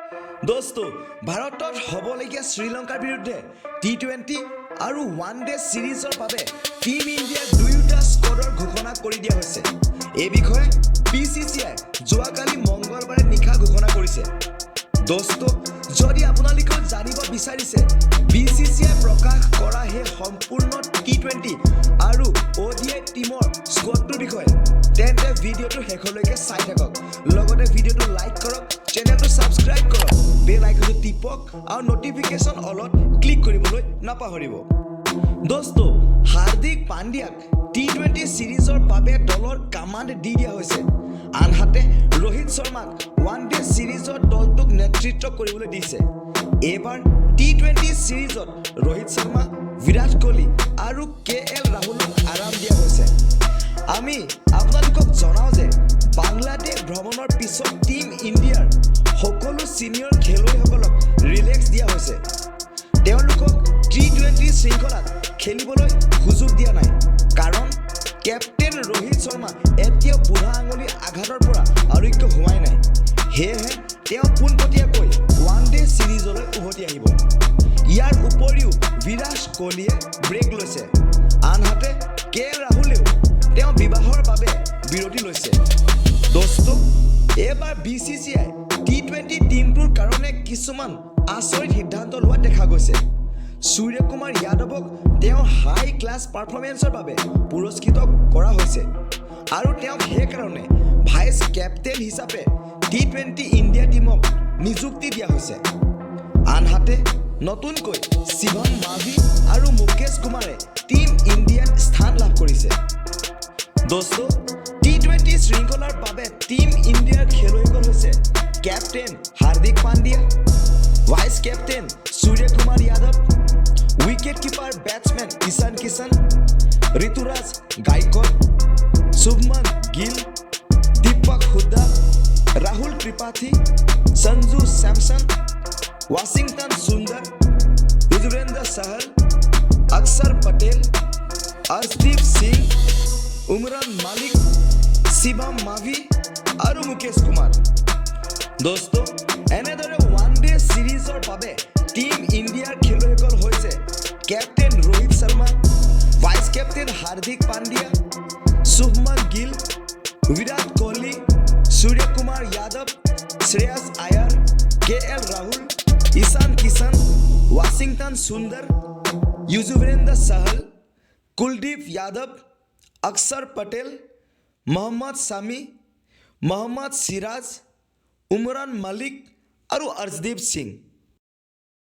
दोस्तों भारतত হবলগীয়া শ্ৰীলংকাৰ বিৰুদ্ধে টি20 আৰু ওৱান ডে সিৰিজৰ বাবে টিম ইণ্ডিয়াৰ দুয়োটা স্কোৱাডৰ ঘোষণা কৰি দিয়া হৈছে। এই বিষয়ে বিসিসিআই যোৱাকালি মঙ্গলবাৰে নিশা ঘোষণা কৰিছে। दोस्तों যদি আপোনালোকে জানিব বিচাৰিছে বিসিসিআই প্ৰকাশ কৰা হে সম্পূৰ্ণ টি20 আৰু ওডিআই টিমৰ স্কোৱাডৰ বিষয়ে তেন্তে ভিডিঅটো শেষলৈকে চাই থাকক। লগতে ভিডিঅটো লাইক কৰক, চেনেলটো সাবস্ক্ৰাইব কৰক, বেল আইকনটো টিপক আৰু নটিফিকেশন অলত ক্লিক কৰিবলৈ নাপাহৰিব। दोस्तों হাৰ্দিক পাণ্ডিয়াক টি20 সিৰিজৰ বাবে দলৰ কমাণ্ড দি দিয়া হৈছে। আনহাতে ৰোহিত শৰ্মাক ওৱান ডে সিৰিজৰ দলটোক নেতৃত্ব কৰিবলৈ দিছে। এবাৰ টি20 সিৰিজত ৰোহিত শৰ্মা, বিৰাট কোহলি আৰু কেএল ৰাহুলক আৰাম দিয়া হৈছে। আমি আপোনালোকক জনাও যে বাংলাদেশ ভ্ৰমণৰ পিছত টিম ইণ্ডিয়াৰ সকলো সিনিয়ৰ খেলুৱৈসকলক ৰিলেক্স দিয়া হৈছে। তেওঁলোকক টি20 শৃংখলাত খেলিবলৈ সুযোগ দিয়া নাই, কাৰণ কেপ্টেইন ৰোহিত শৰ্মা এতিয়াও বুঢ়া আঙুলি আঘাতৰ পৰা আৰোগ্য হোৱাই নাই। সেয়েহে তেওঁ পোনপটীয়াকৈ ওৱান ডে সিৰিজলৈ উভতি আহিব। ইয়াৰ উপৰিও বিৰাট কোহলিয়ে ব্ৰেক লৈছে। আনহাতে কেএল ৰাহুলেও তেওঁ বিবাহৰ বাবে বিৰতি লৈছে। दोस्तों এবাৰ বিসিসিআই টি20 টিমটোৰ কাৰণে কিছুমান আচৰিত সিদ্ধান্ত লোৱা দেখা গৈছে। সূৰ্যকুমাৰ যাদৱক তেওঁ হাই ক্লাছ পাৰফৰ্মেন্সৰ বাবে পুৰস্কৃত কৰা হৈছে আৰু তেওঁক সেইকাৰণে ভাইচ কেপ্টেইন হিচাপে টি20 ইণ্ডিয়া টিমক নিযুক্তি দিয়া হৈছে। আনহাতে নতুনকৈ শিৱম মাভি আৰু মুকেশ কুমাৰে টিম ইণ্ডিয়াত স্থান লাভ কৰিছে। दोस्तों টি20 শৃংখলাৰ বাবে টিম ইণ্ডিয়াৰ খেলুৱৈসকল হৈছে captain Hardik Pandya, vice captain Suryakumar Yadav, wicket keeper batsman Ishan Kishan, Ruturaj Gaikwad, Shubman Gill, Deepak Hooda, Rahul Tripathi, Sanju Samson, Washington Sundar, Yuzvendra Chahal, অক্ষৰ পটেল, अर्शदीप सिंह, उमरान मालिक, শিৱম মাভি আৰু মুকেশ কুমাৰ। दोस्तों এনেদৰে ওৱান ডে সিৰিজৰ বাবে টিম ইণ্ডিয়াৰ খেলুৱৈসকল হৈছে captain Rohit Sharma, vice captain Hardik Pandya, Shubman Gill, Virat Kohli, Suryakumar Yadav, Shreyas Iyer, KL Rahul, Ishan Kishan, Washington Sundar, Yuzvendra Chahal, Kuldeep Yadav, অক্ষৰ পটেল, মহম্মদ শামি, মহম্মদ সিৰাজ, উমৰান মালিক আৰু अर्शदीप সিং।